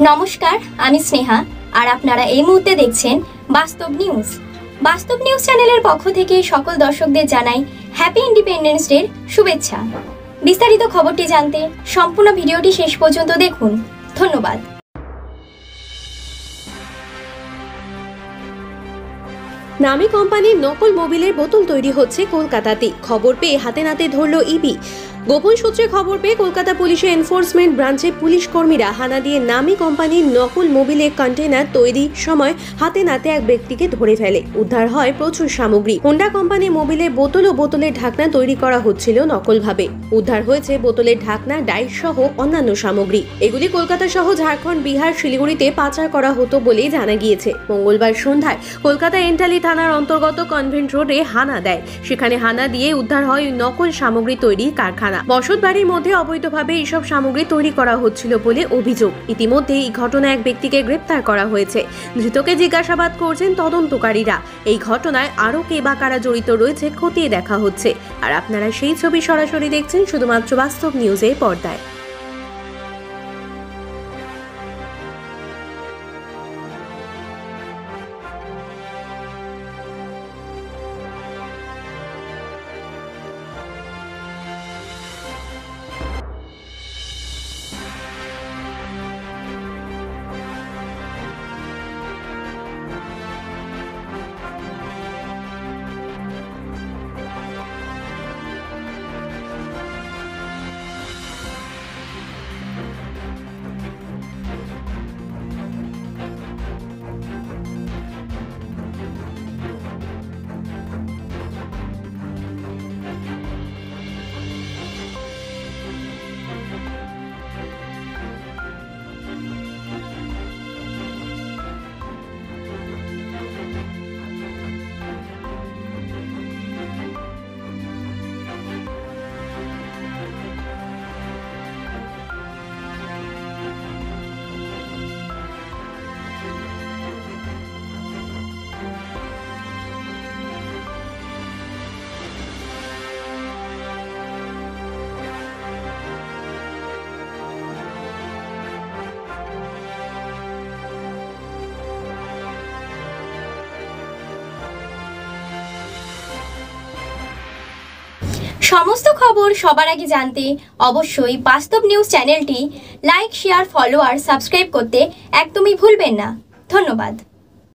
নমস্কার, আমি স্নেহা আর আপনারা এই মুহূর্তে দেখছেন বাস্তব নিউজ। বাস্তব নিউজ চ্যানেলের পক্ষ থেকে সকল দর্শকদের জানাই হ্যাপি ইন্ডিপেন্ডেন্স ডের শুভেচ্ছা। বিস্তারিত খবরটি জানতে সম্পূর্ণ ভিডিওটি শেষ পর্যন্ত দেখুন। ধন্যবাদ। নামী কোম্পানির নকল মোবিলের বোতল তৈরি হচ্ছে কলকাতাতে। খবর পেয়ে হাতে নাতে ধরল ইবি। গোপন সূত্রে খবর পেয়ে কলকাতা পুলিশের এনফোর্সমেন্ট ব্রাঞ্চের পুলিশ কর্মীরা হানা দিয়ে নামী কোম্পানির নকল মোবিলের কন্টেনার তৈরির সময় হাতে নাতে এক ব্যক্তিকে ধরে ফেলে। উদ্ধার হয় প্রচুর সামগ্রী। হোন্ডা কোম্পানির মোবিলের বোতল ও বোতলের ঢাকনা তৈরি করা হচ্ছিল নকলভাবে। উদ্ধার হয়েছে বোতলের ঢাকনা, ডাইস সহ অন্যান্য সামগ্রী। এগুলি কলকাতা সহ ঝাড়খণ্ড, বিহার, শিলিগুড়িতে পাচার করা হতো বলেই জানা গিয়েছে। মঙ্গলবার সন্ধ্যায় কলকাতা এন্টালি থানার অন্তর্গত কনভেন্ট রোডে হানা দেয়। সেখানে হানা দিয়ে উদ্ধার হয় নকল সামগ্রী তৈরির কারখানা। বসত বাড়ির মধ্যে অবৈধভাবে এইসব সামগ্রী তৈরি করা হচ্ছিল বলে অভিযোগ। ইতিমধ্যে এই ঘটনায় এক ব্যক্তিকে গ্রেপ্তার করা হয়েছে। ধৃতকে জিজ্ঞাসাবাদ করছেন তদন্তকারীরা। এই ঘটনায় আরও কে বা কারা জড়িত রয়েছে খতিয়ে দেখা হচ্ছে। আর আপনারা সেই ছবি সরাসরি দেখছেন শুধুমাত্র বাস্তব নিউজের পর্দায়। সমস্ত খবর সবার আগে জানতে অবশ্যই বাস্তব নিউজ চ্যানেলটি লাইক, শেয়ার, ফলো আর সাবস্ক্রাইব করতে একদমই ভুলবেন না। ধন্যবাদ।